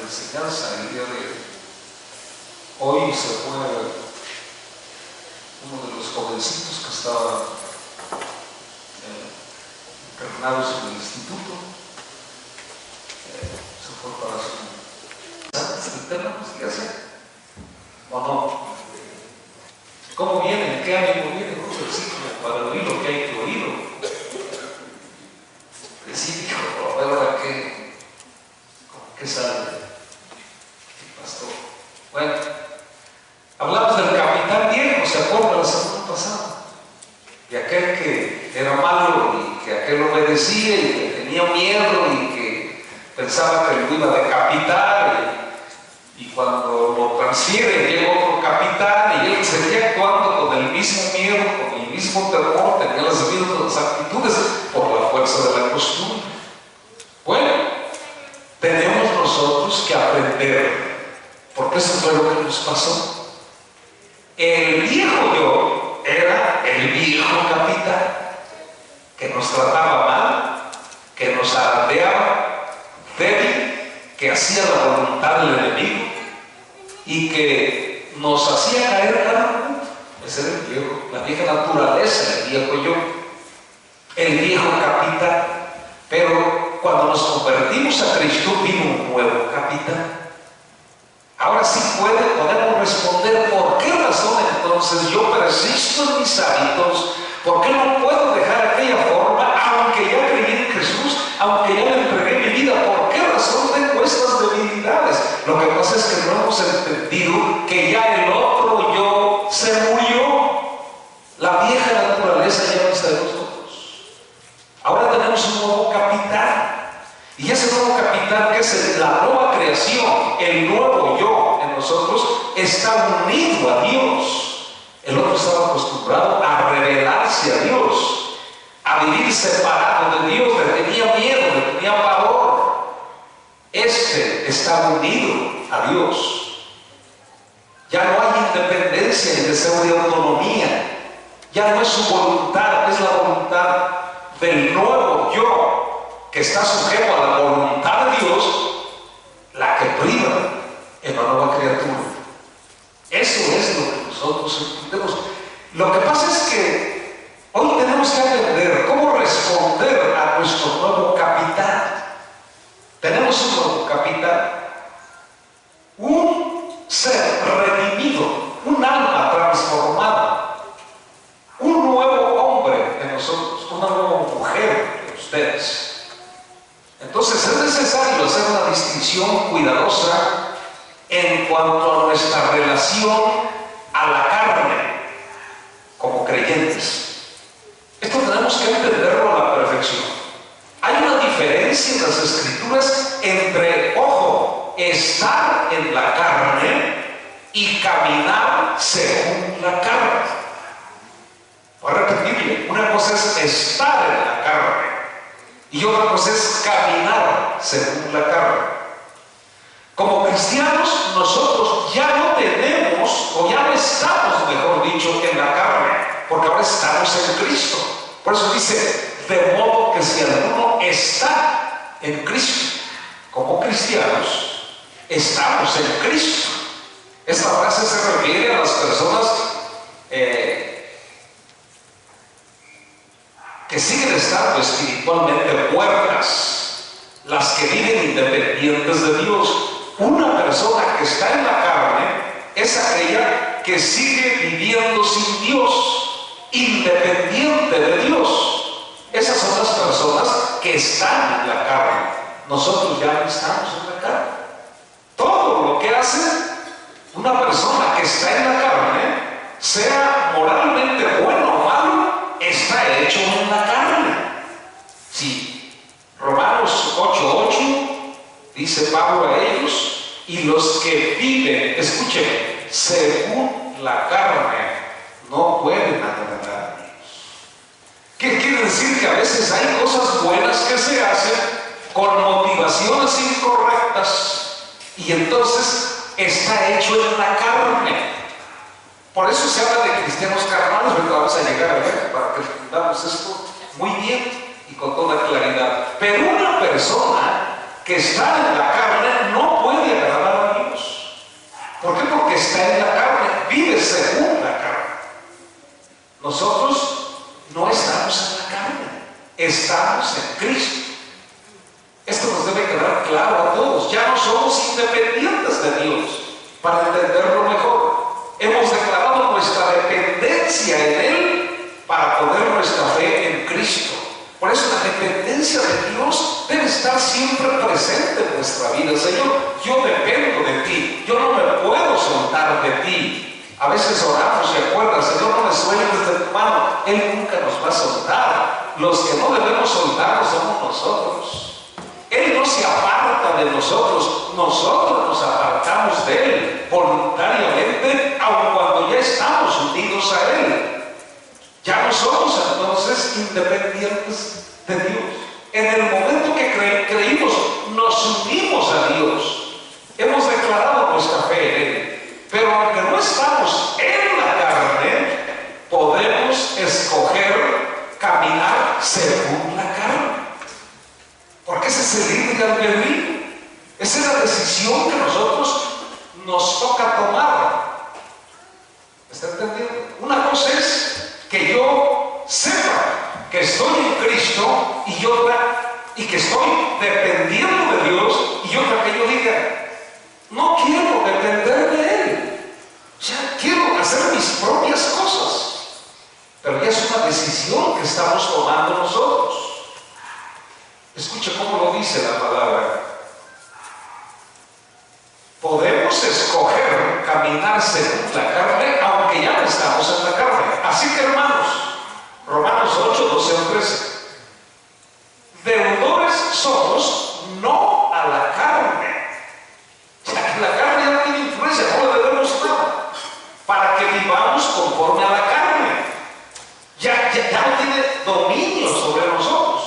enseñanza el día de hoy. Se fue uno de los jovencitos que estaban internados en el instituto, se fue para su tema, ¿qué hace? ¿O no? ¿Cómo viene? ¿En qué ánimo viene? Un versículo para oír lo que hay que oír. Sí, dijo, a ver ahora qué sale el pastor. Bueno, hablamos del capitán Diego, ¿se acuerdan la semana pasada? De aquel que era malo y que aquel obedecía y que tenía miedo y que pensaba que lo iba a decapitar, y cuando lo transfiere llega otro capitán y él seguía actuando con el mismo miedo, con el mismo temor, tenía las mismas actitudes por la fuerza de la costumbre. Bueno, tenemos nosotros que aprender, porque eso fue lo que nos pasó. El viejo yo era el viejo capitán que nos trataba mal, que nos alardeaba, débil, que hacía la voluntad del enemigo y que nos hacía caer cada uno. Ese era el viejo, la vieja naturaleza, el viejo yo, el viejo capitán. Pero cuando nos convertimos a Cristo vino un nuevo capitán. Ahora sí podemos responder por qué razón entonces yo persisto en mis hábitos, por qué no puedo dejar aquella forma, aunque ya creí en Jesús, aunque ya le entregué mi vida. ¿Por qué razón tengo estas debilidades? Lo que pasa es que no hemos entendido que ya el otro yo se murió. La vieja naturaleza ya no está de nosotros. Ahora tenemos un nuevo capitán. Y ese nuevo capitán, que es la nueva creación, el nuevo yo en nosotros, está unido a Dios. El otro estaba acostumbrado a rebelarse a Dios, a vivir separado de Dios, le tenía miedo, le tenía pavor. Este está unido a Dios. Ya no hay independencia ni deseo de autonomía. Ya no es su voluntad, es la voluntad del nuevo yo, que está sujeto a la voluntad de Dios, la que priva en la nueva criatura. Eso es lo que nosotros entendemos. Lo que pasa es que hoy tenemos que aprender cómo responder a nuestro nuevo capitán. Tenemos un nuevo capitán, un ser redimido, un alma transformada, un nuevo hombre en nosotros, una nueva mujer en ustedes. Entonces es necesario hacer una distinción cuidadosa en cuanto a nuestra relación a la carne como creyentes. Esto tenemos que entenderlo a la perfección. Hay una diferencia en las Escrituras entre, ojo, estar en la carne y caminar según la carne. Voy a repetirle, una cosa es estar en la carne y otra cosa es caminar según la carne. Como cristianos, nosotros ya no tenemos, o ya no estamos, mejor dicho, en la carne, porque ahora estamos en Cristo. Por eso dice, de modo que si alguno está en Cristo, como cristianos, estamos en Cristo. Esta frase se refiere a las personas que siguen estando espiritualmente muertas, las que viven independientes de Dios. Una persona que está en la carne es aquella que sigue viviendo sin Dios, independiente de Dios. Esas son las personas que están en la carne. Nosotros ya no estamos en la carne. Todo lo que hace una persona que está en la carne, sea moralmente bueno o malo, está hecho en la carne. Sí, Romanos 8:8 dice Pablo a ellos, y los que viven, escuchen, según la carne, no pueden agradar a Dios. ¿Qué quiere decir? Que a veces hay cosas buenas que se hacen con motivaciones incorrectas y entonces está hecho en la carne. Por eso se habla de cristianos carnales, pero vamos a llegar a ver para que entendamos esto muy bien y con toda claridad. Pero una persona que está en la carne no puede que está en la carne vive según la carne. Nosotros no estamos en la carne, estamos en Cristo. Esto nos debe quedar claro a todos. Ya no somos independientes de Dios. Para entenderlo mejor, hemos declarado nuestra dependencia en Él para poner nuestra fe en Cristo. Por eso la dependencia de Dios debe estar siempre presente en nuestra vida. Señor, yo dependo de ti, yo no me puedo soltar de ti. A veces oramos y acuerdas, Señor, no me sueltes de tu mano. Él nunca nos va a soltar. Los que no debemos soltarnos somos nosotros. Él no se aparta de nosotros, nosotros nos apartamos de Él voluntariamente, aun cuando ya estamos unidos a Él. Ya no somos entonces independientes de Dios. En el momento que creímos, nos unimos a Dios. Hemos declarado nuestra fe en Él. Pero aunque no estamos en la carne, podemos escoger caminar según la carne. Porque ese es el libre albedrío. Esa es la decisión que nosotros nos toca tomar. ¿Está entendiendo? Una cosa es que yo sepa que estoy en Cristo y que estoy dependiendo de Dios, y otra que yo diga, no quiero depender de Él. O sea, quiero hacer mis propias cosas. Pero ya es una decisión que estamos tomando nosotros. Escucha cómo lo dice la palabra. Podemos escoger caminar según la carne, aunque ya no estamos en la carne. Así que, hermanos, Romanos 8, 12 al 13. Deudores somos, no a la carne. Ya que la carne ya no tiene influencia, no le debemos nada. Para que vivamos conforme a la carne. Ya no tiene dominio sobre nosotros.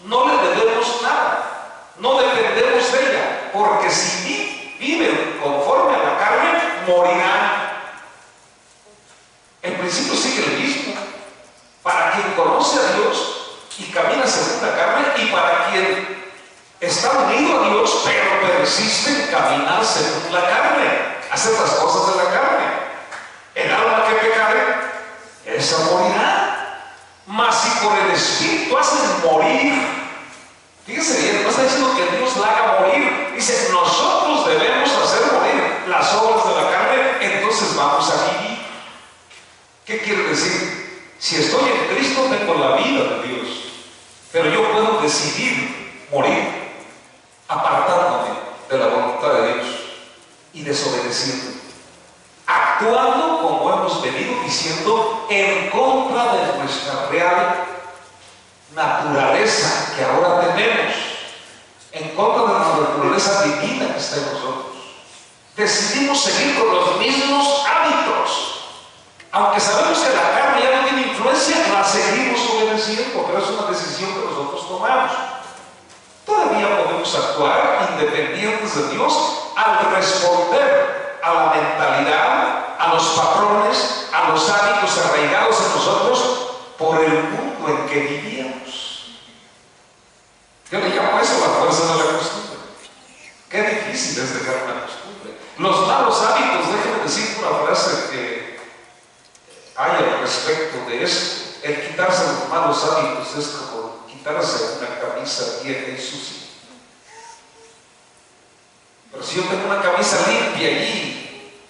No le debemos nada, no dependemos de ella, porque si viven conforme a la carne, morirán. El principio sigue el mismo. Para quien conoce a Dios y camina según la carne, y para quien está unido a Dios, pero persiste en caminar según la carne, hacer las cosas de la carne. El alma que pecare, esa morirá. Mas si por el Espíritu hacen morir, fíjense bien, no está diciendo que Dios la haga morir, dice nosotros debemos hacer morir las obras de la carne, entonces vamos a vivir. ¿Qué quiere decir? Si estoy en Cristo tengo la vida de Dios, pero yo puedo decidir morir apartándome de la voluntad de Dios y desobedeciendo, actuando como hemos venido diciendo en contra de nuestra real naturaleza que ahora tenemos, en contra de la naturaleza divina que está en nosotros. Decidimos seguir con los mismos hábitos, aunque sabemos que la carne ya no tiene influencia, la seguimos obedeciendo, pero es una decisión que nosotros tomamos. Todavía podemos actuar independientes de Dios al responder a la mentalidad, a los patrones, a los hábitos arraigados en nosotros por el mundo en que vivíamos. Yo le llamo eso la fuerza de la costumbre. Qué difícil es dejar una costumbre. Los malos hábitos, déjenme decir una frase que hay al respecto de esto. El quitarse los malos hábitos es como quitarse una camisa vieja y sucia. Pero si yo tengo una camisa limpia allí,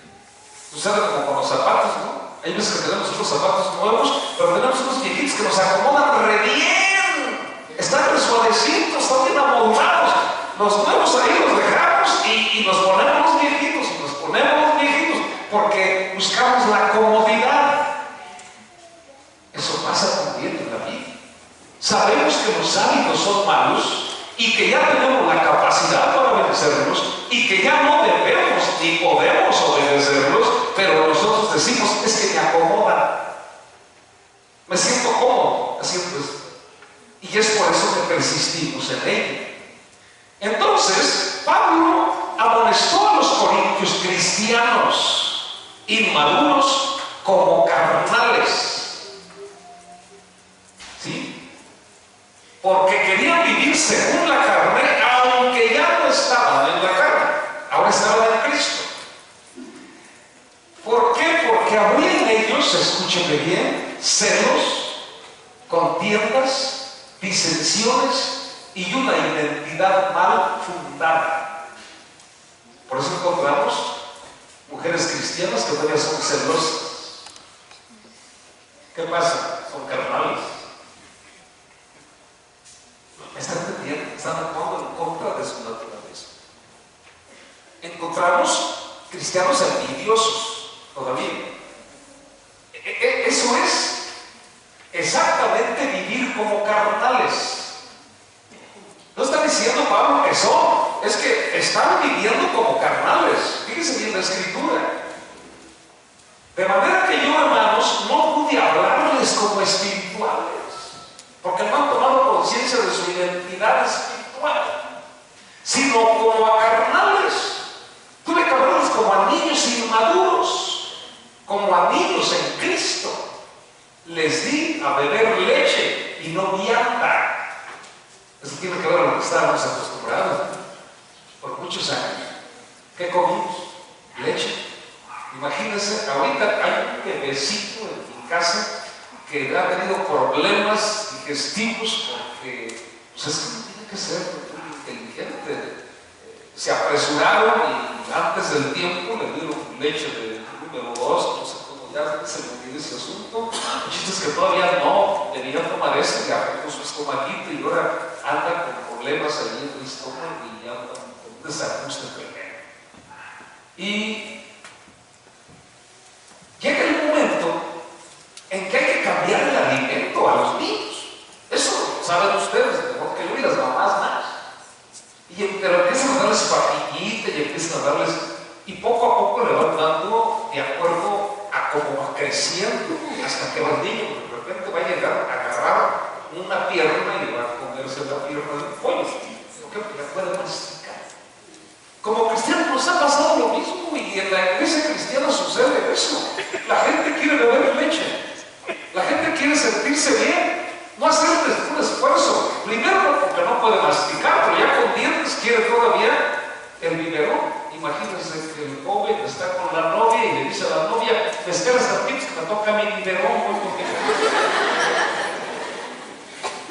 tú sabes, como con los zapatos, ¿no? Hay veces que tenemos unos zapatos nuevos, pero tenemos unos viejitos que nos acomodan re bien. Están re suavecitos, están bien amoldados. Los nuevos ahí los dejamos y nos ponemos los viejitos, y nos ponemos los viejitos, porque buscamos la comodidad. Eso pasa también en la vida. Sabemos que los hábitos son malos y que ya tenemos la capacidad para obedecerlos y que ya no debemos ni podemos obedecerlos, pero nosotros decimos, es que me acomoda, me siento cómodo haciendo esto, y es por eso que persistimos en ello. Entonces Pablo amonestó a los corintios cristianos inmaduros como carnales, ¿sí? Porque querían vivir según la carne, aunque ya no estaban en la carne, ahora estaban en Cristo. envidios, escúcheme bien, celos, contiendas, disensiones y una identidad mal fundada. Por eso encontramos mujeres cristianas que todavía son celosas. ¿Qué pasa? Son carnales. Están entendiendo, están actuando en contra de su naturaleza. Encontramos cristianos envidiosos todavía. Eso es exactamente vivir como carnales. No está diciendo Pablo que son, es que están viviendo como carnales. Fíjense bien la escritura. De manera que yo, hermanos, no pude hablarles como espirituales, porque no han tomado conciencia de su identidad espiritual, sino como a carnales. Tuve que hablarles como a niños inmaduros, como a niños en Cristo. Les di a beber leche y no vianda. Eso tiene que ver con lo que estábamos acostumbrados por muchos años. ¿Qué comimos? Leche. Imagínense, ahorita hay un bebecito en mi casa que ha tenido problemas digestivos porque pues es que no tiene que ser muy inteligente. Se apresuraron y antes del tiempo le dieron leche de número 2, no sé cómo ya se me olvidó ese asunto. El chiste es que todavía no debía tomar eso, le afectó su estomaguito y ahora anda con problemas ahí en el estómago y anda con un desajuste tremendo. Y llega el momento en que hay que cambiar el alimento a los niños. Eso saben ustedes, mejor que yo y las mamás más. Pero empiezan a darles papillita y empiezan a darles, y poco a poco le van dando de acuerdo a cómo va creciendo, hasta que el niño de repente va a llegar a agarrar una pierna y va a comerse la pierna del pollo. Porque ya puede masticar. Como cristianos nos ha pasado lo mismo, y en la iglesia cristiana sucede eso. La gente quiere beber leche, la gente quiere sentirse bien, no hacer un esfuerzo. Primero porque no puede masticar, pero ya con dientes quiere todavía el biberón. Imagínense que el joven está con la novia y le dice a la novia: me esperas tantito que me toca mi biberón,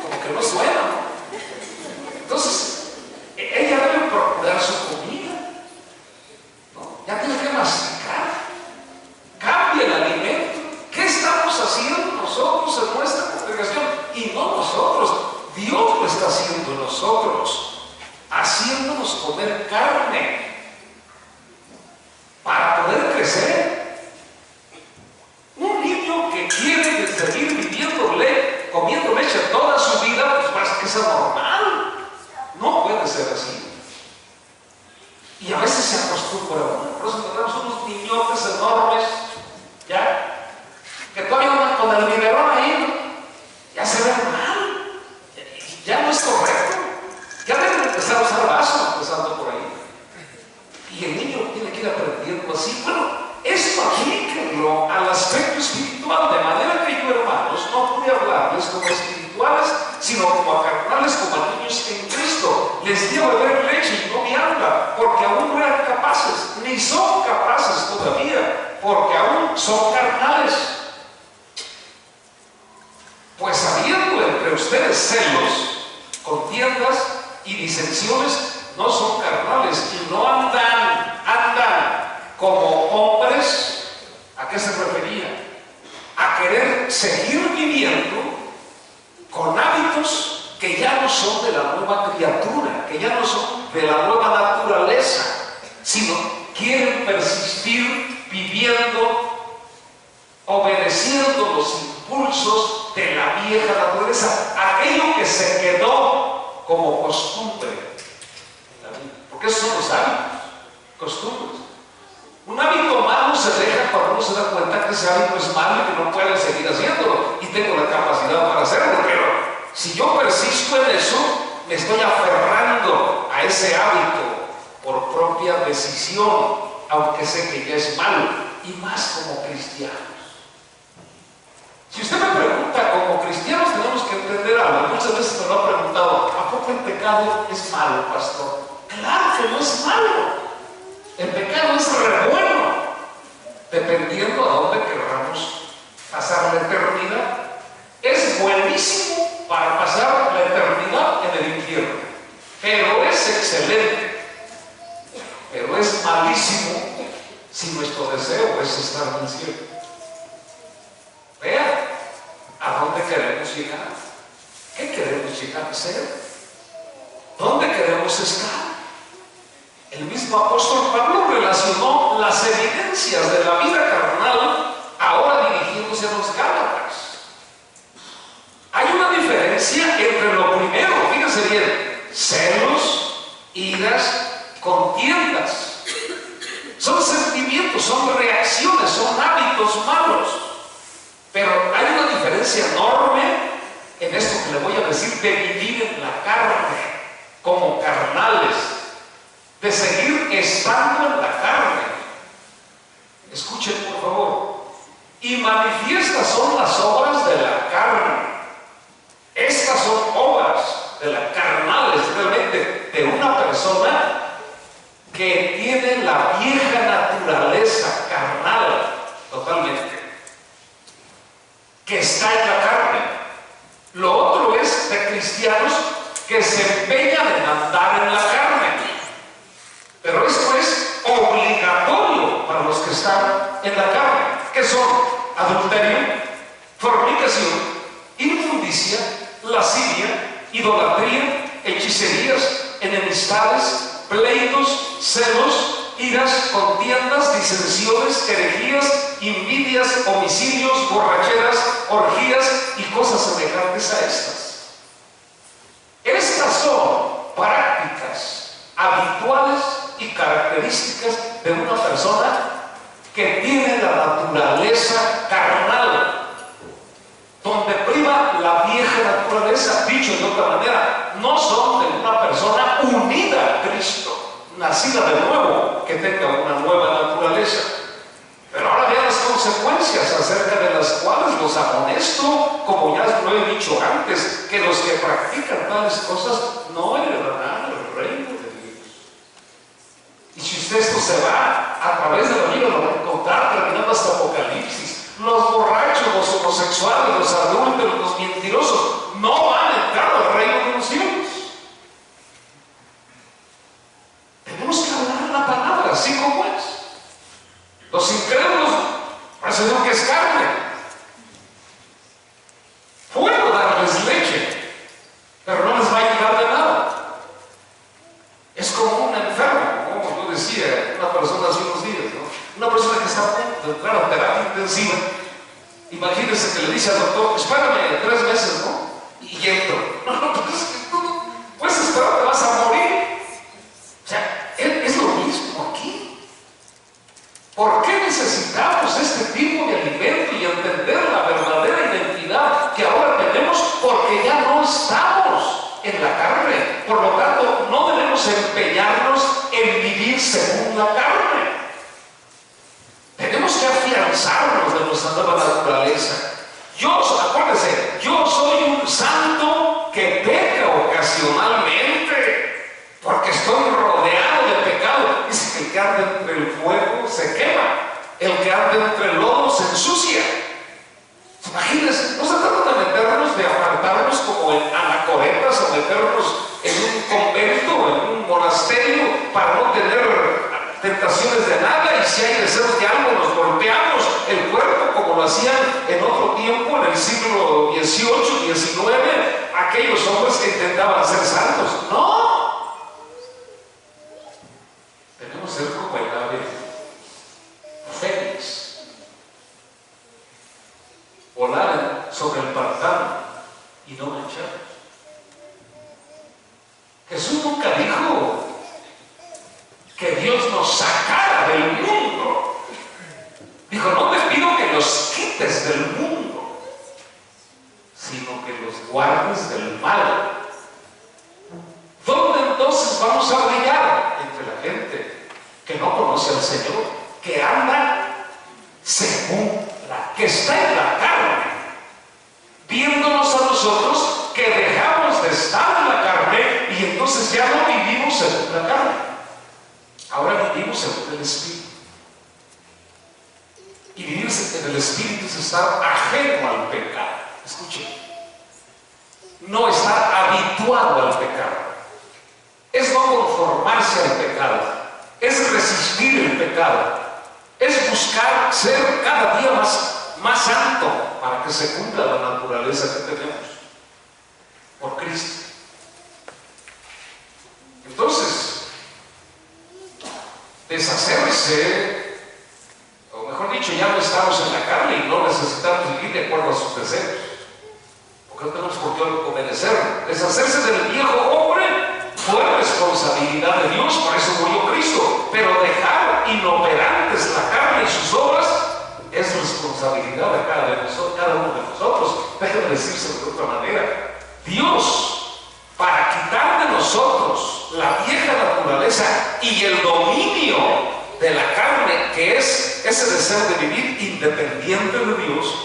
como que no suena, ¿no? Entonces, ella debe procurar su comida, ¿no? Ya tiene que masticar. Cambia el alimento. ¿Qué estamos haciendo nosotros en nuestra congregación? Y no nosotros, Dios lo está haciendo nosotros, haciéndonos comer carne para poder crecer. Un niño que quiere seguir viviendo comiendo leche toda su vida, pues más que es anormal. No puede ser así. Y a veces se acostumbra. Por eso tenemos unos niñotes enormes, ¿ya? Que todavía andan con el biberón ahí, ya se ven mal, ya no es correcto. Ya deben empezar a usar vaso, empezando por ahí. Y el niño tiene que ir aprendiendo así. Bueno, esto aplíquenlo al aspecto espiritual, de manera que yo, hermanos, no pude hablarles como espirituales, sino como a carnales, como a niños en Cristo. Les di a beber leche y no vianda, porque aún no eran capaces, ni son capaces todavía, porque aún son carnales. Pues habiendo entre ustedes celos, contiendas y disensiones, no son carnales y no andan como hombres. ¿A qué se refería? A querer seguir viviendo con hábitos que ya no son de la nueva criatura, que ya no son de la nueva naturaleza, sino quieren persistir viviendo, obedeciendo los impulsos de la vieja naturaleza, aquello que se quedó como costumbre. Porque esos son los hábitos, costumbres. Un hábito malo se deja cuando uno se da cuenta que ese hábito es malo y que no puede seguir haciéndolo, y tengo la capacidad para hacerlo, pero si yo persisto en eso, me estoy aferrando a ese hábito por propia decisión, aunque sé que ya es malo, y más como cristianos. Si usted me pregunta, como cristianos tenemos que entender algo. Muchas veces me lo ha preguntado: ¿a poco el pecado es malo, pastor? Claro que no es malo. El pecado es re bueno, dependiendo a dónde queramos excelente, pero es malísimo si nuestro deseo es estar en el cielo. Vean a dónde queremos llegar. ¿Qué queremos llegar a ser? ¿Dónde queremos estar? El mismo apóstol Pablo relacionó las evidencias de la vida carnal ahora dirigiéndose a los Gálatas. Hay una diferencia entre lo primero, fíjense bien, celos, iras, contiendas. Son sentimientos, son reacciones, son hábitos malos. Pero hay una diferencia enorme en esto que le voy a decir, de vivir en la carne, como carnales, de seguir estando en la carne. Escuchen por favor. Y manifiestas son las obras de la carne. Estas son obras de la carnales, realmente, de una persona que tiene la vieja naturaleza carnal, totalmente, que está en la carne. Lo otro es de cristianos que se empeñan en andar en la carne. Pero esto es obligatorio para los que están en la carne, que son adulterio, fornicación, inmundicia, lascivia, idolatría, hechicerías, enemistades, pleitos, celos, iras, contiendas, disensiones, herejías, envidias, homicidios, borracheras, orgías y cosas semejantes a estas. Estas son prácticas habituales y características de una persona que tiene la naturaleza carnal, donde priva la vieja naturaleza. Dicho de otra manera, no son de una persona unida a Cristo, nacida de nuevo, que tenga una nueva naturaleza. Pero ahora vean las consecuencias acerca de las cuales los amonesto, como ya lo he dicho antes, que los que practican tales cosas no heredarán el reino de Dios. Y si usted esto se va a través de la Biblia, lo va a encontrar terminando hasta Apocalipsis. Los borrachos, los homosexuales, los adúlteros, los mentirosos no van a entrar al reino de los cielos. Tenemos que hablar la palabra así como es. Los incrédulos, parece que es carne. Puedo darles leche, pero no les va a ayudar de nada. Es como un enfermo, como yo decía, una persona hace unos días, ¿no? Una persona que está a punto de entrar a terapia intensiva. Imagínense que le dice al doctor, espérame 3 meses, ¿no? Y entro. No, puedes esperar, te vas a morir. O sea, es lo mismo aquí. ¿Por qué necesitamos este tipo de alimento y entender la verdadera identidad que ahora tenemos? Porque ya no estamos en la carne. Por lo tanto, no debemos empeñarnos en vivir según la carne. Tenemos que afianzarnos de nuestra nueva naturaleza. Acuérdense, yo soy un santo que peca ocasionalmente, porque estoy rodeado de pecado. Dice que el que anda entre el fuego se quema, el que anda entre el lodo se ensucia. Imagínense, no se trata de meternos, de apartarnos como en anacoretas o meternos en un convento, en un monasterio para no tener tentaciones de nada, y si hay deseos de algo nos golpeamos el cuerpo como lo hacían en otro tiempo, en el siglo XVIII, XIX, aquellos hombres que intentaban ser santos. No, tenemos que ser como el ave fénix, volar sobre el pantano y no mancharnos. Jesús nunca dijo que Dios nos sacara del mundo. Dijo, no te pido que los quites del mundo, sino que los guardes del mal. ¿Dónde entonces vamos a brillar? Entre la gente que no conoce al Señor, que anda según que está en la carne, viéndonos a nosotros que dejamos de estar en la carne y entonces ya no vivimos según la carne. Ahora vivimos según el Espíritu. Y vivir en el Espíritu es estar ajeno al pecado. Escuchen. No estar habituado al pecado. es no conformarse al pecado, es resistir el pecado, es buscar ser cada día más santo para que se cumpla la naturaleza que tenemos por Cristo. Entonces, deshacerse, o mejor dicho, ya no estamos en la carne y no necesitamos vivir de acuerdo a sus deseos, porque no tenemos por qué obedecer. Deshacerse del viejo hombre fue responsabilidad de Dios, por eso murió Cristo, pero dejar inoperantes la carne y sus obras es responsabilidad de cada uno de nosotros. Déjame decirse de otra manera: Dios, para quitar de nosotros la vieja naturaleza y el dominio de la carne, que es ese deseo de vivir independiente de Dios,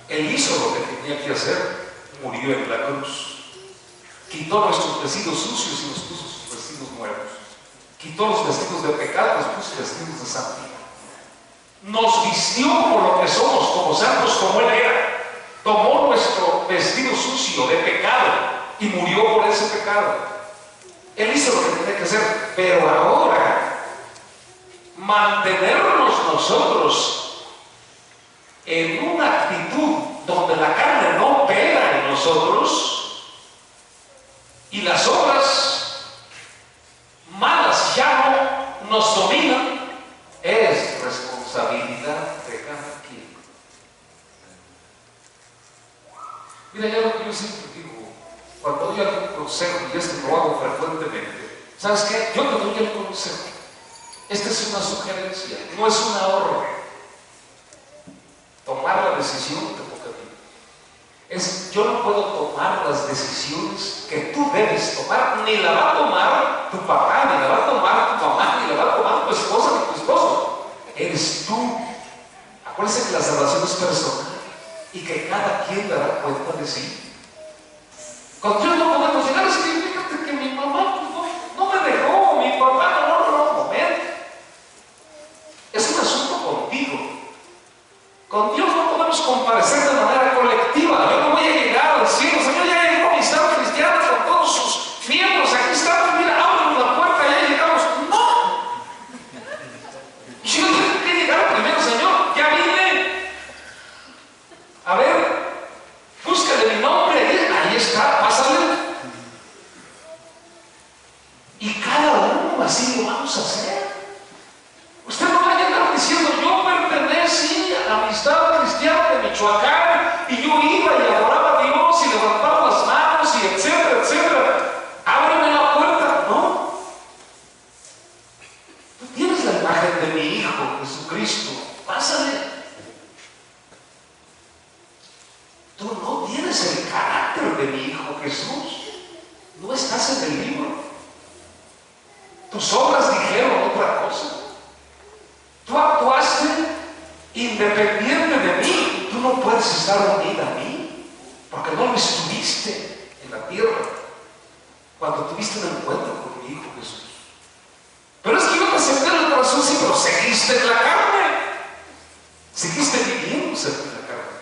Él hizo lo que tenía que hacer: murió en la cruz. Quitó nuestros vestidos sucios y nos puso sus vestidos nuevos. Quitó los vestidos de pecado, nos puso vestidos de santidad. Nos vistió por lo que somos, como santos como Él era. Tomó nuestro vestido sucio de pecado y murió por ese pecado. Él hizo lo que tenía que hacer, pero ahora mantenernos nosotros en una actitud donde la carne no opera en nosotros y las obras malas ya no nos dominan, es responsabilidad de cada quien. Mira, ya lo que yo siempre digo, cuando doy algún consejo, y esto lo hago frecuentemente, ¿sabes qué? Yo te doy el consejo. Esta es una sugerencia, no es un ahorro. Tomar la decisión te toca a ti. Yo no puedo tomar las decisiones que tú debes tomar, ni la va a tomar tu papá, ni la va a tomar tu mamá, ni la va a tomar tu esposa, ni tu esposo. Eres tú. Acuérdense que la salvación es personal y que cada quien dará cuenta de sí. Con Dios no podemos llegar, es que fíjate que mi mamá no me dejó, mi papá no, momento. Es un asunto contigo. Con Dios no podemos comparecer de manera colectiva. Yo no voy a llegar al cielo. El Señor ya llegó a Amistad Cristiana con todos sus miembros. Aquí estamos, mira, abren la puerta, ya llegamos. No. Y yo tengo que llegar primero, Señor, ya vine. A ver, búscale mi nombre, ahí está, pásale. Y cada uno así lo vamos a hacer. Usted no va a llegar diciendo: yo pertenecí a la Amistad Cristiana de Michoacán y yo iba y adoraba a Dios y levantaba las manos y etcétera, etcétera. Ábreme la puerta. No. Tú tienes la imagen de mi Hijo Jesucristo. Pásale. Tú no tienes el carácter de mi Hijo Jesús. No estás en el libro. Tus obras dijeron otra cosa. Tú actuaste independiente de mí. Tú no puedes estar unida a mí porque no lo estuviste en la tierra cuando tuviste un encuentro con mi Hijo Jesús. Pero es que yo te acepté en el corazón, sí, pero seguiste en la carne. Seguiste viviendo según la carne.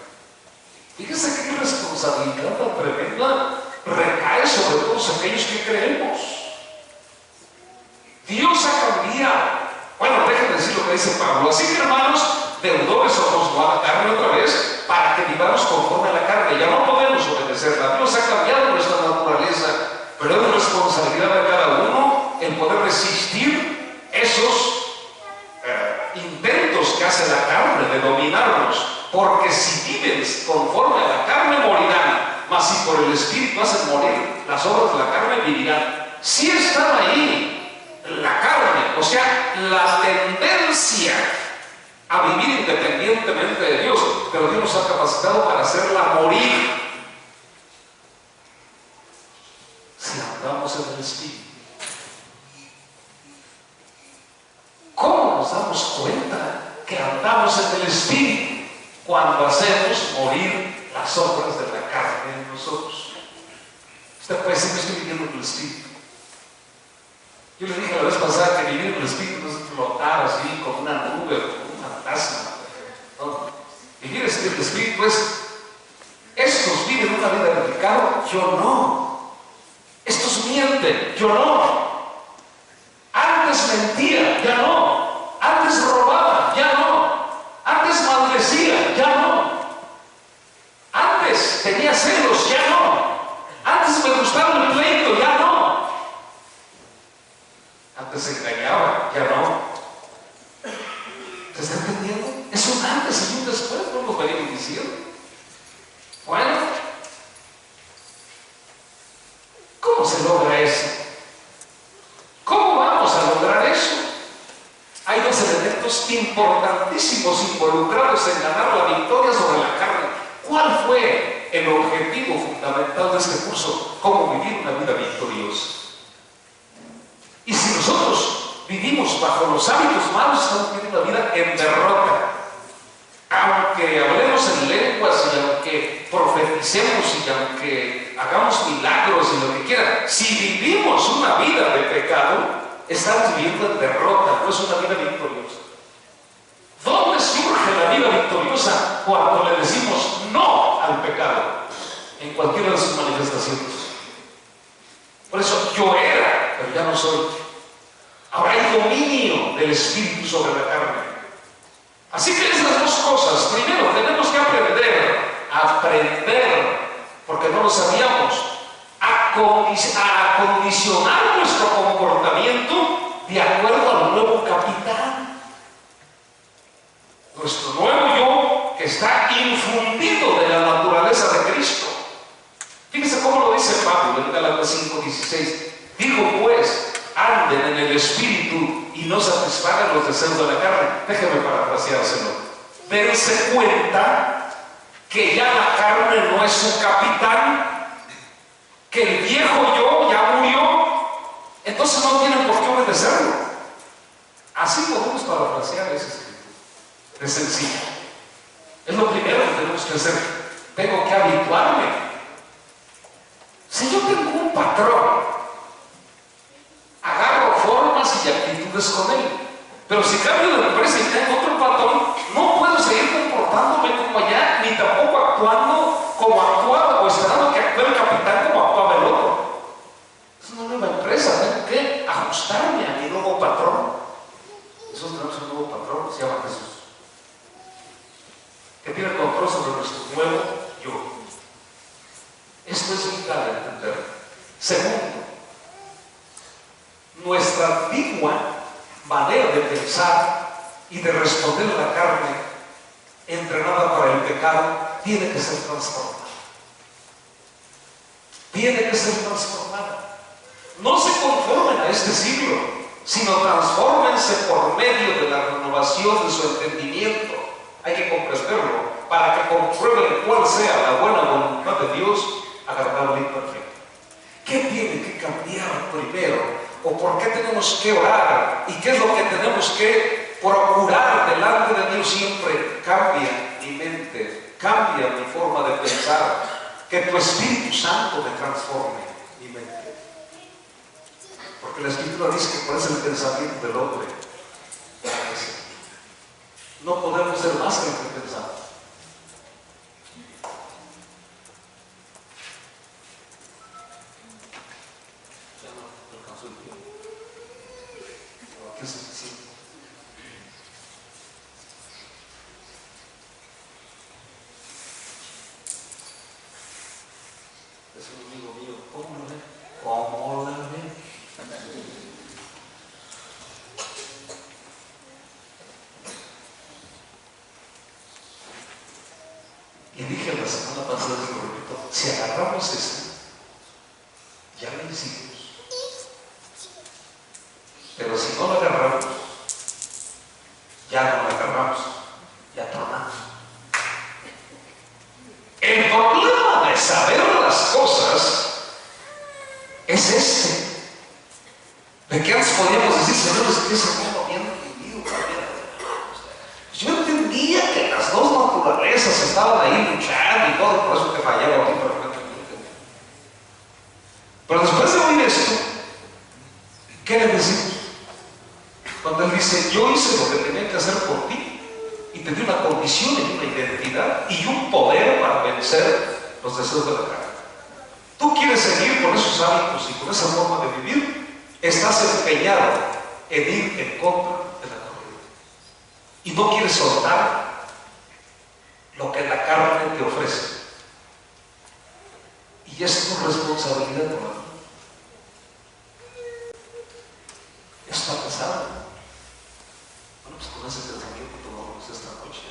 Fíjese qué responsabilidad tan tremenda recae sobre todos aquellos que creemos. Dios ha cambiado. Bueno, déjenme decir lo que dice Pablo. Así que, hermanos, deudores somos a la carne otra vez, para que vivamos conforme a la carne. Ya no podemos obedecerla. Dios ha cambiado nuestra naturaleza, pero es responsabilidad de cada uno el poder resistir esos intentos que hace la carne de dominarnos. Porque si viven conforme a la carne, morirán. Mas si por el Espíritu hacen morir las obras de la carne, vivirán. Si están ahí la carne, o sea, la tendencia a vivir independientemente de Dios, pero Dios nos ha capacitado para hacerla morir si andamos en el Espíritu. ¿Cómo nos damos cuenta que andamos en el Espíritu? Cuando hacemos morir las obras de la carne en nosotros. Usted puede decir: que estoy viviendo en el Espíritu. Yo le dije la vez pasada que vivir en el Espíritu no es flotar así como una nube o como un fantasma. ¿No? Vivir en el Espíritu es: estos viven una vida de pecado, yo no. Estos mienten, yo no. mentía, ya no. Antes robaba, ya no. Antes maldecía, ya no. Antes tenía celos, ya no. Antes me gustaba el pleito, ya no. Antes engañaba, ya no. ¿Se está entendiendo? Es un antes y un después, no lo venimos diciendo. Bueno, ¿cómo se logra eso? ¿Cómo vamos a lograr eso? Hay dos elementos importantísimos involucrados en ganar la victoria sobre la carne. ¿Cuál fue el objetivo fundamental de este curso? ¿Cómo vivir una vida victoriosa? Y si nosotros vivimos bajo los hábitos malos, estamos viviendo una vida en derrota. Aunque hablemos en lenguas y aunque profeticemos y aunque hagamos milagros y lo que quieran, si vivimos una vida de pecado, estamos viviendo en derrota, no es una vida victoriosa. ¿Dónde surge la vida victoriosa? Cuando le decimos no al pecado, en cualquiera de sus manifestaciones. Por eso yo era, pero ya no soy. Ahora hay dominio del Espíritu sobre la carne. Así que esas dos cosas, primero tenemos que aprender, porque no lo sabíamos, a condicionar nuestro comportamiento de acuerdo al nuevo capitán. Nuestro nuevo yo que está infundido de la naturaleza de Cristo. Fíjense cómo lo dice Pablo en Gálatas 5:16. Digo pues, anden en el Espíritu y no satisfagan los deseos de la carne. Déjeme parafraseárselo. Dense cuenta que ya la carne no es su capitán, que el viejo yo ya murió, entonces no tienen por qué obedecerlo. Así podemos parafrasear ese escrito. Es sencillo. Es lo primero que tenemos que hacer. Tengo que habituarme. Si yo tengo un patrón, agarro formas y actitudes con él. Pero si cambio de empresa y tengo otro patrón, no puedo seguir comportándome como allá, ni tampoco actuando como actuaba o esperando que actúe el capitán como actuaba el otro. Es una nueva empresa, tengo que ajustarme a mi nuevo patrón. Nosotros tenemos un nuevo patrón, se llama Jesús, que tiene control sobre nuestro nuevo yo. Esto es vital de entender. Segundo, nuestra antigua manera de pensar y de responder a la carne, entrenada para el pecado, tiene que ser transformada. Tiene que ser transformada. No se conformen a este siglo, sino transfórmense por medio de la renovación de su entendimiento. Hay que comprenderlo para que comprueben cuál sea la buena voluntad de Dios, agradable y perfecta. ¿Qué tiene que cambiar primero? ¿O por qué tenemos que orar? ¿Y qué es lo que tenemos que procurar delante de Dios siempre? Cambia mi mente, cambia mi forma de pensar, que tu Espíritu Santo me transforme mi mente. Porque la Escritura dice que cuál es el pensamiento del hombre. No podemos ser más que lo que pensamos. Es suficiente. Es un amigo mío. ¿Cómo lo ve? ¿Cómo la ve? Y dije la semana pasada, lo repito, si agarramos esto, ya lo hicimos. Pero si no lo agarramos, ya no lo agarramos, ya tronamos. El problema de saber las cosas es este. De que antes podíamos decir, señores, que ese mundo bien vivido. Yo entendía que las dos naturalezas estaban ahí luchando y todo, por eso te fallaba aquí, pero después de oír esto, ¿qué le decimos? Cuando él dice, yo hice lo que tenía que hacer por ti y te di una condición y una identidad y un poder para vencer los deseos de la carne. Tú quieres seguir con esos hábitos y con esa forma de vivir, estás empeñado en ir en contra de la corriente. Y no quieres soltar lo que la carne te ofrece. Y es tu responsabilidad, hermano. Esto ha pasado. Bueno, pues con ese pensamiento tomamos esta noche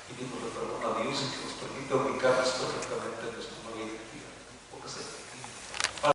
y dimos el perdón a Dios y que nos permite ubicarnos perfectamente en nuestra nueva identidad. Póngase.